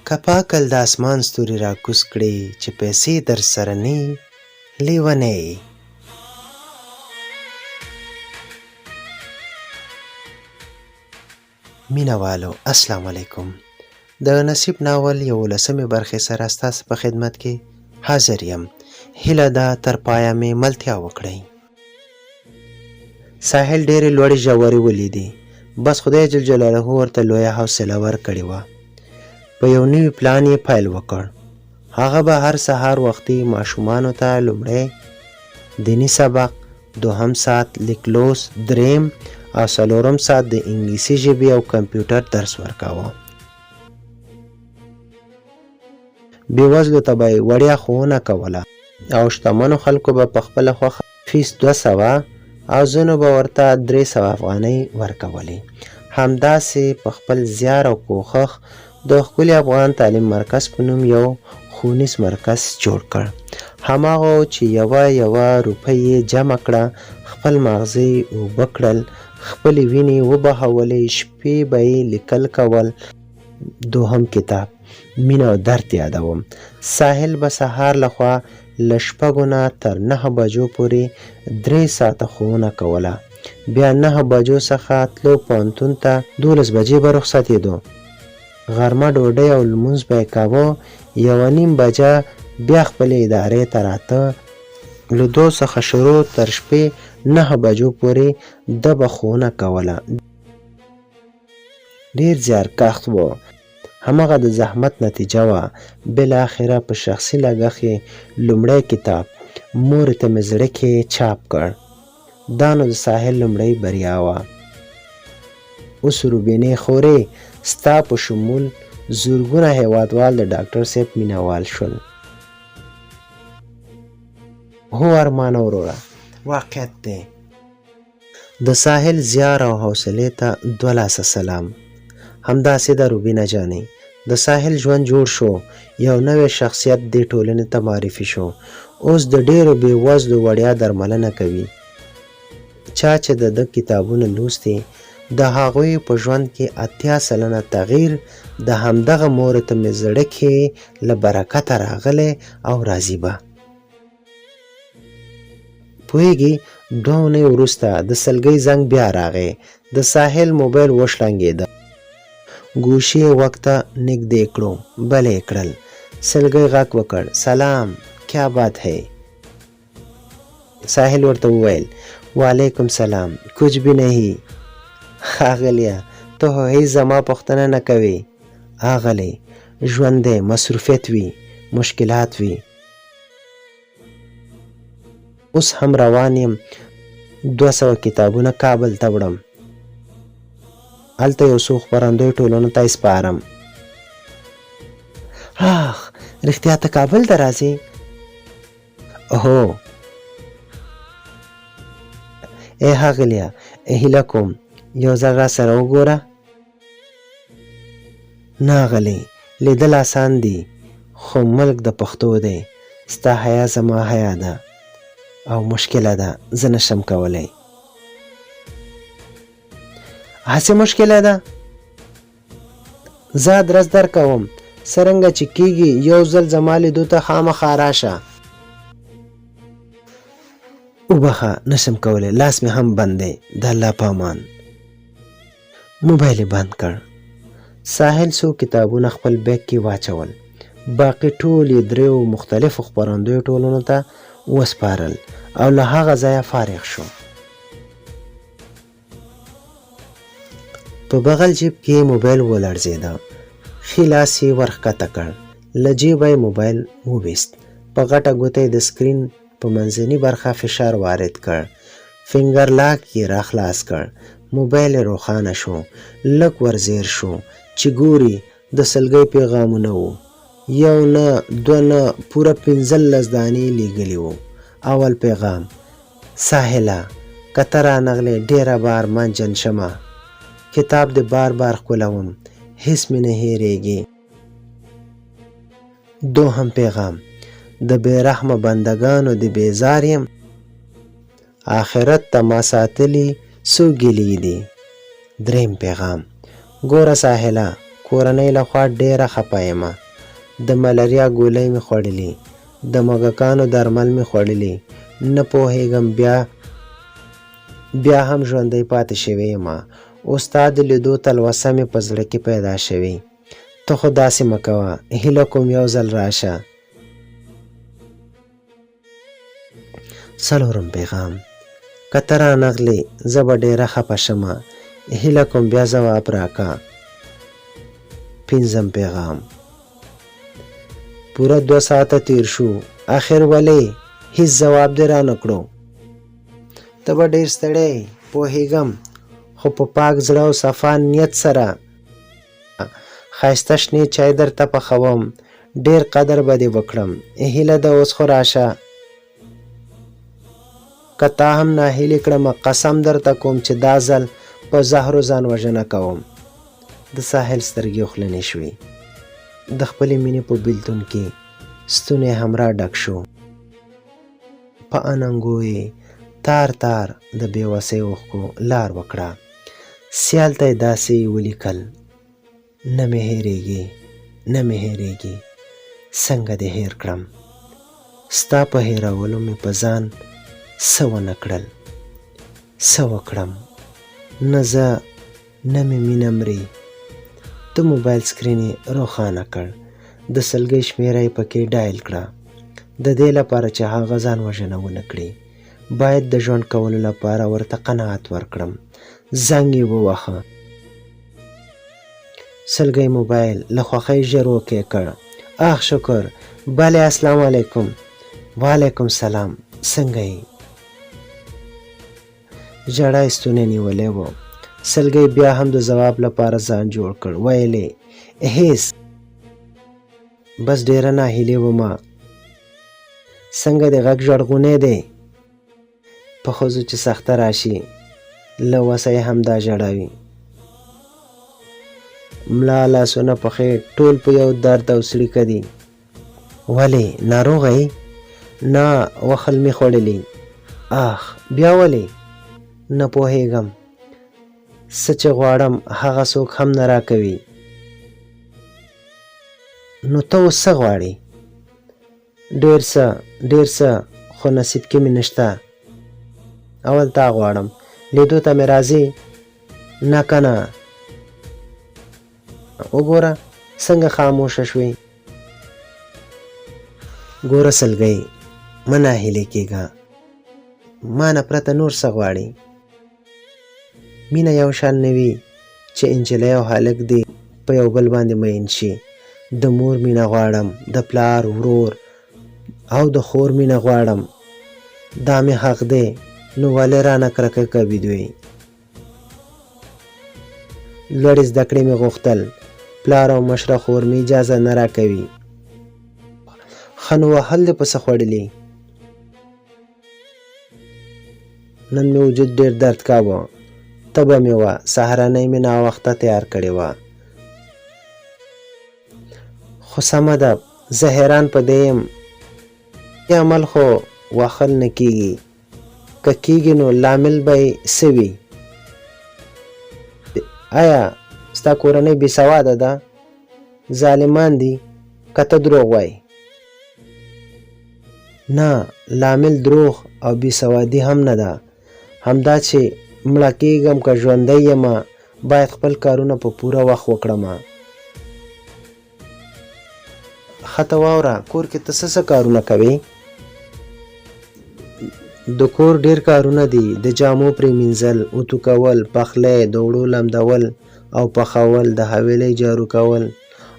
که پاکل د اسمان ستوري را کوز کړي چې پیسې در سره نه وي لیونی یې. مینه والو السلام علیکم. د نصیب ناول 11مې برخې سره ستاسو په خدمت کې حاضر یم. هیله ده تر پایه مې ملتیا وکړئ. ساحل ډېرې لوړې ژورې ولیدې، بس خدای جل جلاله ورته لویه حوصله ورکړې وه. په یو نوي پلان یې پیل وکړ. هغه به هر سهار وختي ماشومانو ته لومړی دیني سبق، دوهم ساعت لیکلوس، دریم او څلورم ساعت د انګلیسي ژبې او کمپیوټر درس ورکاوه. بېوزلو ته به یې وړیا ښوونه کوله او شتمنو خلکو به په خپله خوښه فیس 200 او ځینو به ورته 300 افغانۍ ورکولې. همداسې په خپل زیار او کوښښ د ښکلي افغان تعلیم مرکز په نوم یو ښوونیز مرکز جوړ کړ. هماغه چې یوه روپۍ یې جمع کړه، خپل ماغزه یې اوبه کړل، خپلې وینې وبهولې، شپې به یې لیکل کول. دوهم کتاب مینه او درد یادوم. ساحل به سهار لخوا له 6 نه تر 9 بجو پورې 3 ساعته ښوونه کوله. بیا 9 بجو څخه تلو پوهنتون ته، 12 بجې به رخصتېدو. غرمه ډوډۍ او لمونځ به یې کاوه. 1:30 بجه بیا خپلې ادارې ته راته. له 2 څخه شروع تر شپې 9 بجو پورې ده به ښوونه کوله. ډېر زیارکښ و. هماغه د زحمت نتیجه وه. بالاخره په شخصي لګښت یې لومړی کتاب مورې ته مې زړه کې چاپ کړ. دا نو د ساحل لومړۍ بریا وه. اوس روبینې خورې ستا په شمول زرګونه هیوادوال د ډاکټر صاحب مینهوال شول. هو ارمانه وروره، واقعیت دی. د ساحل زیار او حوصلې ته 2 لاسه سلام. همداسې د روبینه جانې د ساحل ژوند جوړ شو. یو نوی شخصیت دې ټولنې ته معرفي شو. اوس د ډېرو بېوزلو وړیا درملنه کوي. چا چې د کتابونه لوستي، د هغوی په ژوند کې 80% تغییر د همدغه مورې ته مې زړه کې له برکته راغلی او راځي به. پوهېږي 2 اونۍ وروسته د سلګۍ زنګ بیا راغی. د ساحل موبایل وشلنګېده. ګوشي یې غوږ ته نږدې کړو، بل یې کړل. سلګۍ غږ وکړ، سلام، کیا بات ہے؟ ساحل ورته وویل، وعلیکم سلام، کچھ بھی نہیں. ښاغلیه، ته خو هېڅ زما پوښتنه نه کوې. آغلې، ژوند دی، مصروفیت وي، مشکلات وي. اوس هم روان یم. 200 کتابونه کابل ته وړم. هلته یو څو خپرندوی ټولنو ته یې سپارم. آخ، رښتیا ته کابل ته راځې؟ هو. ای ښاغلیه، هیله کوم یو ځل را سره وګوره. نه غلی، لیدل آسان دي، خو ملک د پښتو دی. ستا حیا زما حیا ده او مشکله ده، زه نشم کولی. هسې مشکله ده؟ زه ادرس در کوم، څرنګه چې کېږي یو ځل زما لیدو ته خامخا راشه. وبخه، نشم کولی، لاس مې هم بند دی. د الله په امان. موبایل یې بند کړ. ساحل څو کتابونه خپل بیگ کې واچول. باقي ټول یې 3 مختلفو خپرندویو ټولنو ته وسپارل او له هغه ځایه فارغ شو. په بغل جیب کې موبایل ولړزېده. ښي لاس یې ورښکته کړ. له جیبه یې موبایل وویست. په غټه ګوته یې د سکرین په منځنۍ برخه فشار وارد کړ. فنګر لاک یې راخلاص کړ. موبایل یې روښانه شو. لږ ورزیر شو چې ګوري د سلګۍ پیغامونه وو. 1 نه 2 نه پوره 15 دانې لیږلي وو. اول پیغام: ساحله، که ته رانغلې ډېره به ارمانجن شمه. کتاب دې بار بار ښکلوم، هېڅ مې نه هېرېږي. دوهم پیغام: د بېرحمه بندګانو د بیزار یم. آخرت ته ما ساتلي څو ګیلې دي. دریم پیغام: ګوره ساحله، کورنۍ لخوا ډېره خفه یمه. د ملاریا ګولۍ مې خوړلې، د موږکانو درمل مې خوړلي. نه پوهېږم بیا هم ژوندی پاتې شوی یمه. اوس ستا د لیدو تلوسه مې په زړه کې پیدا شوې. ته خو داسې مه کوه، هیله کوم یو ځل راشه. څلورم پیغام: که ته رانغلې زه به ډېره خفه شمه، هیله کوم بیا ځواب راکه. پنځم پیغام: پوره 2 ساعته تیر شو، آخر ولې هیڅ جواب دې رانه کړو؟ ته به ډېر ستړی پوهېږم، خو په پاک زړه او صفا نیت سره ښایسته شنې چای درته پخوم. ډېر قدر به دې وکړم. هیله ده اوس خو راشه. که تا هم ناهیلې کړمه، قسم درته کوم چې دا ځل په زهرو ځان وژنه کوم. د ساحل سترګې وخلنې شوې. د خپلې مینې په بېلتون کې ستونی هم را ډک شو. په اننګو یې تار تار د بېوسۍ اوښکو لار وکړه. سیال ته یې داسې ولیکل: نه مې هېرېږي، نه مې هېرېږي، څنګه دې هېر کړم؟ ستا په هېرولو مې په ځان څه ونه کړل، څه وکړم؟ نه زه نه مې مینه مري. د موبایل سکرین یې روښانه کړ. د سلګۍ شمېره یې پکې ډایل کړه. د دې لپاره چې هغه ځان وژنه ونه کړي، باید د ژوند کولو لپاره ورته قناعت ورکړم. زنګ یې وواهه. سلګۍ موبایل له خوښۍ ژر اوکې کړ. آخ شکر، بله السلام علیکم. وعلیکم سلام، څنګه یې؟ ژړا یې ستونی نیولی و. سلګۍ بیا هم د ځواب لپاره ځان جوړ کړ. ویلې هېڅ، بس ډېره ناهیلې ومه. څنګه دې غږ ژړغونی دی؟ په ښځو چې سخته راشي له وسه یې همدا ژړا وي. ملا لاسونه پښې ټول په یو درد او څړیکه دي. ولې ناروغه یې؟ نه، وخل مې خوړلي. آخ بیا ولې؟ نه پوهېږم، څه چې غواړم هغه څوک هم نه راکوي. نو ته اوس څه غواړې؟ ډېر څه، ډېر څه، خو نصیب کې مې نشته. اول تا غواړم، لیدو ته مې راځې؟ نه که نه. وګوره څنګه خاموشه شوې. ګوره سلګۍ، مه ناهیلې کېږه. ما نه پرته نور څه غواړې؟ مینه یو شان نه وي چې انجلۍ او هلک دې په یو بل باندې مین شي. د مور مینه غواړم، د پلار، ورور او د خور مینه غواړم. دا مې حق دی، نو ولې رانه کرکه کوي دوی؟ لوړې زده کړې مې غوښتل، پلار او مشره خور مې اجازه نه راکوي. ښه نو وهل دې په څه خوړلي؟ نن مې وجود ډېر درد کاوه. تبه مې وه، سهارنۍ مې ناوخته تیار کړې وه. خو سمه ده، زه حیران په دې یم، عمل خو وهل نه کېږي. که کېږي نو لامل به یې څه وي؟ آیا ستا کورنۍ بې سواده ده؟ ظالمان دي که ته دروغ وایې؟ نه، لامل دروغ او بې سوادي هم نه ده. همدا چې مړه کېږم که ژوندی یمه، باید خپل کارونه په پوره وخت وکړمه. ښه ته واوره، کور کې ته څه کارونه کوې؟ د کور ډېر کارونه دي. د جامو پرېمینځل، اتو کول، پخلی، د اوړو لمدول او پخول، د حویلۍ جارو کول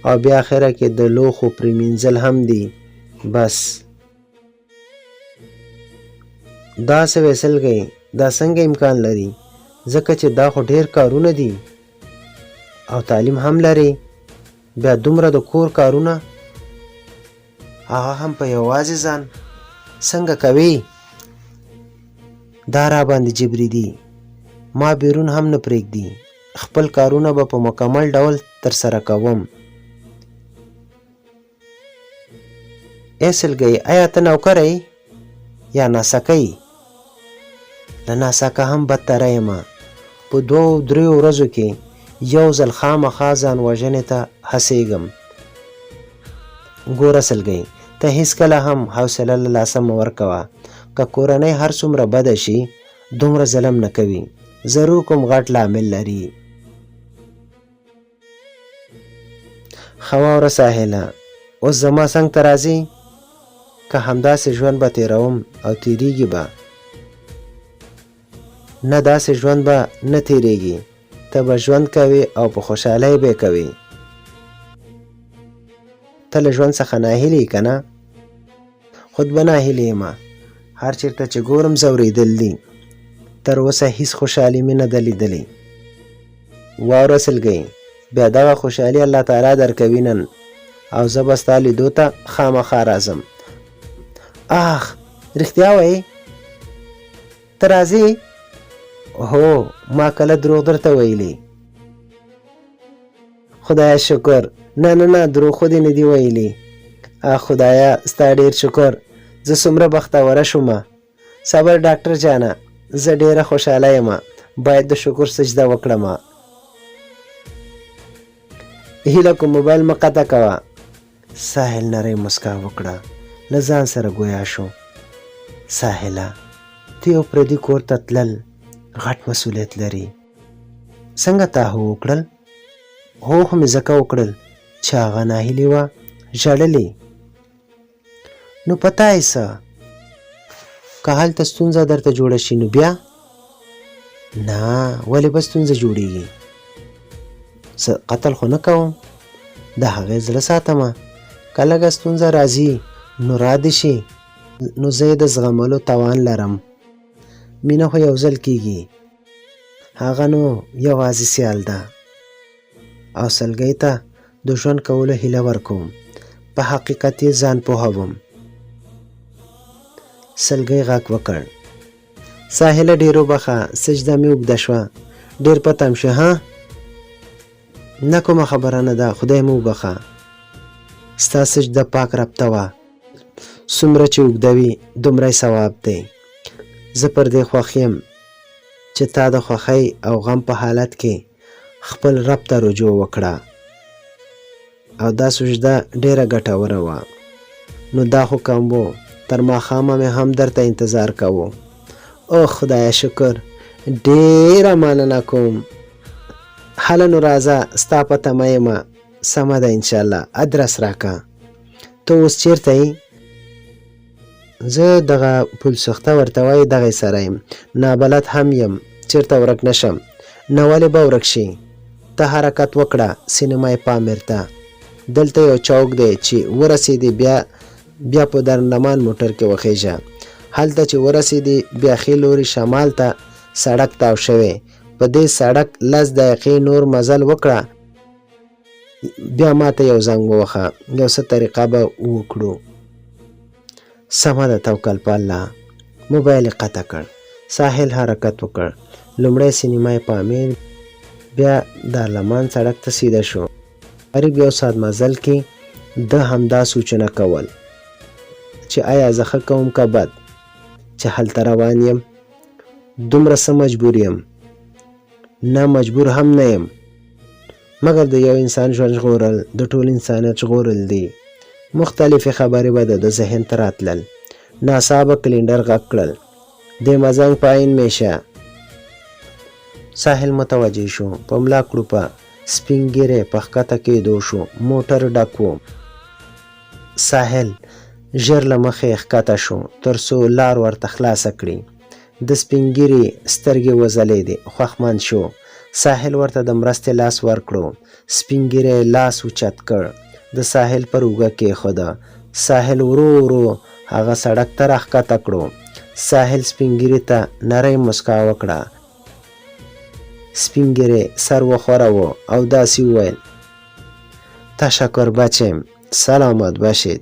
او بیا اخره کې د لوښو پرېمینځل هم دي. بس دا څه وې سلګۍ، دا څنګه امکان لري؟ ځکه چې دا خو ډېر کارونه دي او تعلیم هم لري، بیا دومره د کور کارونه، هغه هم په یوازې ځان، څنګه کوي؟ دا را باندې جبري دي. ما بیرون هم نه پرېږدي. خپل کارونه به په مکمل ډول ترسره کوم. ای سلګۍ، آیا ته نوکره یې یا ناسکه یې؟ له ناسکه هم بدتره یم. په 2-3 ورځو کې یو ځل خامخا ځان وژنې ته هڅېږم. ګوره سلګۍ، ته هیڅکله هم حوصله له لاسه مه ورکوه. که کورنۍ هر څومره بده شي دومره ظلم نه کوي، ضرور کوم غټ لامل لري. ښه واوره ساحله، اوس زما څنګ ته راځې؟ که همداسې ژوند به تېروم او تېرېږي به؟ نه، داسې ژوند به نه تېرېږي. ته به ژوند کوې او په خوشحالۍ به یې کوې. ته له ژوند څخه ناهیلې یې که نه؟ خود به ناهیلې یمه. هر چېرته چې ګورم ځورېدل دي. تر اوسه هیڅ خوشحالي مې نه ده لیدلې. واوره سلګۍ، بیا دغه خوشحالي الله تعالی درکوي نن، او زه به ستا لیدو ته خامخا راځم. آخ، رښتیا وایې؟ ته راځې؟ هو، ما کله دروغ درته ویلي؟ خدایه شکر. نه دروغ خو دې نه دي ویلي. خدایه ستا ډېر شکر. زه څومره بختوره شومه. صبر ډاکټر جانه، زه ډېره خوشحاله یم. باید د شکر سجده وکړم. هیله کوم موبایل مه قطع کوه. ساحل نری مسکا وکړه، له ځان سره ګویا شو. ساحله، ته یو پردي کور ته تلل غټ مسؤلیت لري. څنګه تا هو وکړل؟ هو خو مې ځکه وکړل چې هغه ناهیلې وه، ژړلې. نو پتا یې څه؟ که هلته ستونزه درته جوړه شي نو بیا؟ نه، ولې به ستونزه جوړېږي؟ قتل خو نه کوم، د هغې زړه ساتمه. که لږه ستونزه راځي نو را دې شي، نو زه یې د زغملو توان لرم. مینه خو یو ځل کېږي، هغه نو یوازې سیال ده. او سلګۍ ته د ژوند کولو هیله ورکوم، په حقیقت یې ځان پوهوم. سلګۍ غږ وکړ. ساحله ډېر وبخه، سجده مې اوږده شوه، ډېر په تم شه. ها، نه کومه خبره نه ده، خدای مې وبخه. ستا سجده پاک رب ته وه، څومره چې اوږده وي دومره یې ثواب دی. زه پر دې خوښ یم چې تا د خوښۍ او غم په حالت کې خپل رب ته رجوع وکړه، او دا سجده ډېره ګټوره وه. نو دا خو کم و، تر ماښامه مې هم درته انتظار کوو. او خدایه شکر، ډېره مننه کوم. هله نو راځه، ستا په تمه یمه. سمه ده انشاءالله، ادرس راکه. ته اوس چېرته یې؟ زه دغه پل سوخته ورته وایي دغې سره یم. نابلد هم یم، چېرته ورک نه شم. نه ولې به ورک شي؟ ته حرکت وکړه سینمای پامیر ته. دلته یو چوک دی چې ورسېدې بیا په درندمان موټر کې وخیژه. هلته چې ورسېدې بیا ښي لوري شمال ته سړک تاو شوی. په دې سړک 10 دقیقې نور مزل وکړه، بیا ما ته یو زنګ ووهه، یو څه طریقه به وکړو. سمه ده، توکل په الله. موبایل یې قطع کړ. ساحل حرکت وکړ. لومړی سینمای پامیر، بیا دارالمان سړک ته سیده شو. قریب 1 ساعت مزل کې ده همدا سوچونه کول چې آیا زه ښه کوم که بد چې هلته روان یم. دومره څه مجبور یم؟ نه، مجبور هم نه یم، مګر د یو انسان ژوند ژغورل د ټول انسانیت ژغورل دي. مختلفې خبرې به د ذهن ته راتلل. ناڅاپه کلینډر غږ کړل. د مزنګ پایین میشه. ساحل متوجه شو. په ملا کړوپه سپین ږیری په ښکته کېدو شو. موټر ډک و. ساحل ژر له مخې ښکته شو تر څو لار ورته خلاصه کړي. د سپین ږیري سترګې وځلېدې. خوښمن شو. ساحل ورته د مرستې لاس ورکړو. سپین ږیری لاس اوچت کړ، د ساحل پر اوږه کېښوده. ساحل ورو ورو هغه سړک ته راښکته کړو. ساحل سپین ږیري ته نری مسکا وکړه. سپین ږیری سر وښوراوه او داسې وویل: تشکر بچم، سلامت باشید.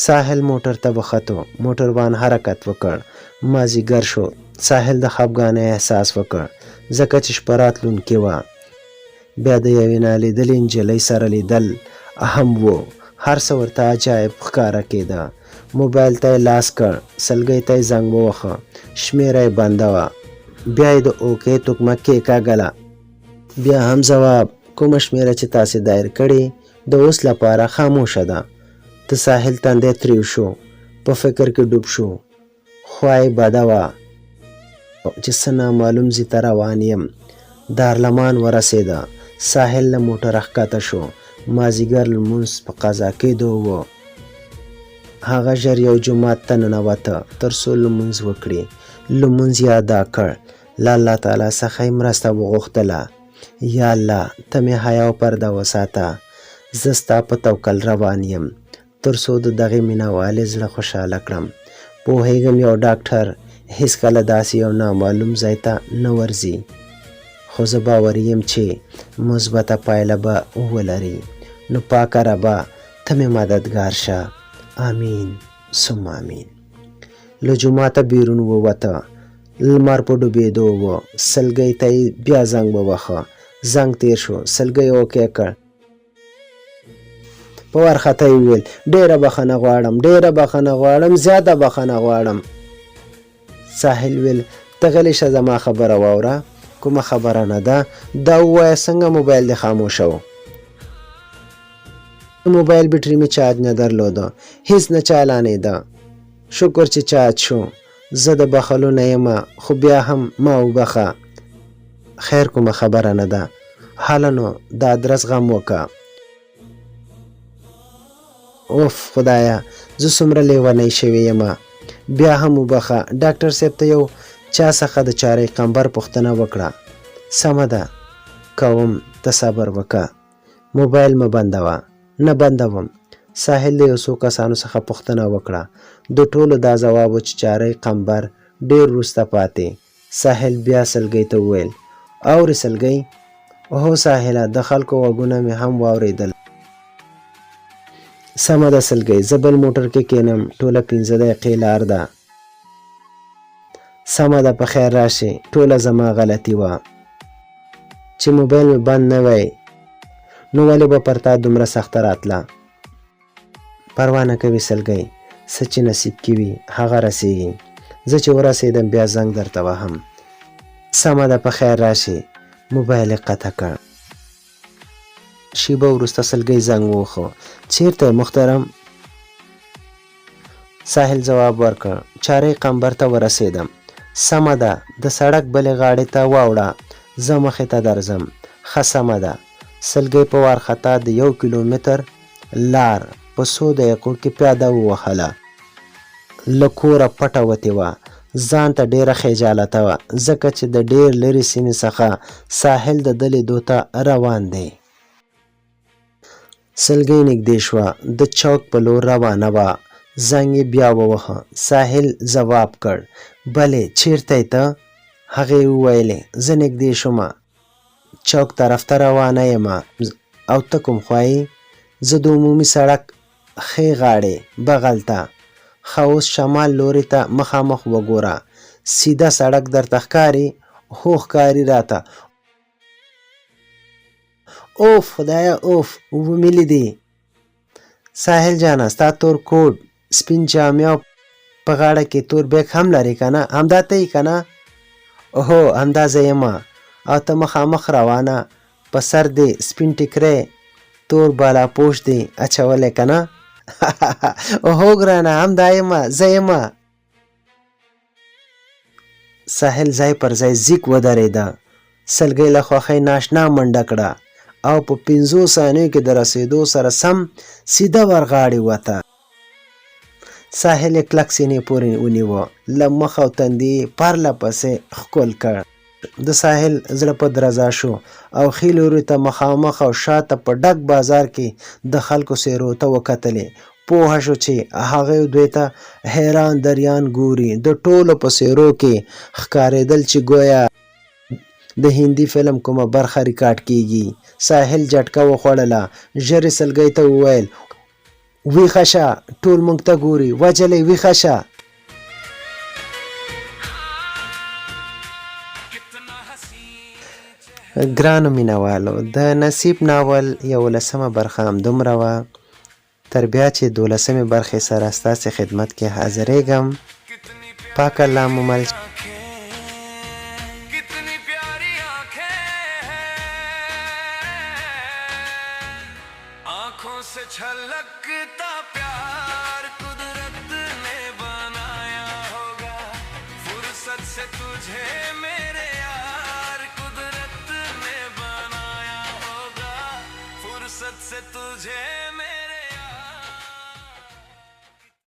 ساحل موټر ته وختو. موټروان حرکت وکړ. مازدیګر شو. ساحل د خفګانۍ احساس وکړ ځکه چې شپه راتلونکې وه. بیا د یوې نالیدلې نجلۍ سره لیدل اهم و. هر څه ورته عجایب ښکاره کېده. موبایل ته یې لاس کړ. سلګۍ ته یې زنګ ووهه. شمېره یې بنده وه. بیا یې د اوکې توکمه کېکاږله. بیا هم ځواب کومه شمیره چې تاسې دایر کړې د اوس لپاره خاموشه ده. د ساحل تندی تریو شو، په فکر کې ډوب شو. خوای بده وه چې څه نامعلوم ځای ته روان یم. دارلمان ورسېده. ساحل له موټره ښکته شو. مازدیګر لمونځ په قضا کېدو و. هغه ژر یو جومات ته ننوته تر څو لمونځ وکړي. لمونځ یې ادا کړ. له الله تعالی څخه یې مرسته وغوښتله. یا الله ته مې حیا او پرده وساته. زه ستا په توکل روان یم تر څو د دغې مینهوالې زړه خوشحاله کړم. پوهېږم یو ډاکټر هېڅکله داسې یو نامعلوم ځای ته نه ورځي، خو زه باوري یم چې مثبته پایله به ولري. نو پاکه ربه ته مې مددګار شه. آمین ثم آمین. له جوماته بیرون ووته. لمر په ډوبېدو و. سلګۍ ته یې بیا زنګ ووهه. زنګ تیر شو. سلګۍ یې اوکی کړ. په وارخطا یې وویل ډېره بخښنه غواړم، ډېره بخښنه غواړم، زیاته بخښنه غواړم. ساحل ویل ته غلی شه، زما خبره واوره. کومه خبره نه ده؟ دا ووایه څنګه موبایل دې خاموشه و؟ موبایل بیټري مې چارج نه درلوده، هېڅ نه چالانېده. شکر چې چارج شو. زه د بخښلو نه یم، خو بیا هم ما وبخښه. خیر کومه خبره نه ده. هله نو د ادرس غم وکړه. اوف خدایه زه څومره لیونی شوی یم. بیا هم وبخښه. ډاکټر صاحب ته یو چا څخه د چارې قمبر پوښتنه وکړه. سمه ده کوم، ته صبر وکړه. موبایل مه بندوه. نه بندوم. ساحل د یو څو کسانو څخه پوښتنه وکړه. د ټولو دا ځواب و چې چارې قمبر ډېر وروسته پاتې. ساحل بیا سلګۍ ته وویل اورې سلګۍ؟ هو ساحله، د خلکو غوږونه مې هم واورېدل. سمه ده سلګۍ، زه بل موټر کې کېنم. ټوله 15 دقیقې لار ده. سمه ده په خیر راشي. ټوله زما غلطي وه چې موبایل مې بند نه وی، نو ولې به پر تا دومره سخته راتله؟ پروا نه کوي سلګۍ، څه چې نصیب کې وي هغه رسیږي. زه چې ورسېدم بیا زنګ درته وهم. سمه ده په خیر راشي. موبایل یې قطع کړ. شیبه وروسته سلګۍ زنګ ووهه. چیرته محترم؟ ساحل ځواب ورکړ چارې قمبر ته ورسېدم. سمه ده د سړک بلې غاړې ته واوړه، زه مخې ته درځم. ښه سمه ده. سلګۍ په وارخطا د 1 کیلومتر لار په څو دقیقو کې پیاده ووهله. له کوره پټه وتې وه. ځان ته ډېره خجالته وه ځکه چې د ډېر لرې سیمې څخه ساحل د ده لیدو ته روان دی. سلګۍ نږدې شوه. د چوک په لور روانه وه. زنګ یې بیا ووهه. ساحل ځواب کړ بلې چیرته یې ته؟ هغې وویلې زه نږدې شومه، چوک طرف ته روانه یم. او ته کوم خوا یې؟ زه د عمومي سړک ښې غاړې بغل ته. ښه اوس شمال لوري ته مخامخ وګوره، سیده سړک درته ښکاري؟ هو ښکاري راته. اوف خدایه اوف ومې لیدې. ساحل جانه ستا تور کوټ، سپین جامې او په غاړه کې تور بیک هم لرې که نه؟ همدا ته یې که نه؟ هو همدا زه یم. او ته مخامخ روانه، په سر دې سپین ټیکری، تور بالاپوش دې اچولی که نه؟ هو ګرانه همدا یم، زه یم. ساحل ځای پر ځای زیک ودرېده. سلګۍ له خوښۍ ناشنا منډه کړه او په 15 ثانیو کې د رسېدو سره سم سیده ورغاړې وته. ساحل یې کلک سینې پورې ونیوه. له مخ او تندي یې پرله پسې ښکل کړ. د ساحل زړه په درزا شو او ښي لوري ته مخامخ او شاته په ډک بازار کې د خلکو څېرو ته وکتلې. پوه شو چې هغه دوی ته حیران دریان ګوري. د ټولو په څېرو کې ښکارېدل چې گویا د هندي فلم کومه برخه ریکارډ کیږي. ساحل جټکه وخوړله. ژر یې سلګۍ ته وویل ویښه شه، ټول موږ ته ګوري، وجلې ویښه شه. ګرانو مینهوالو، د نصیب ناول 11مه برخه همدومره وه. تر بیا چې 12مې برخې سره ستاسې خدمت کې حاضرېږم. پاک الله مو مل से छलकता प्यार कुदरत ने बनाया होगा, फुर्सत से तुझे मेरे यार कुदरत ने बनाया होगा, फुर्सत से तुझे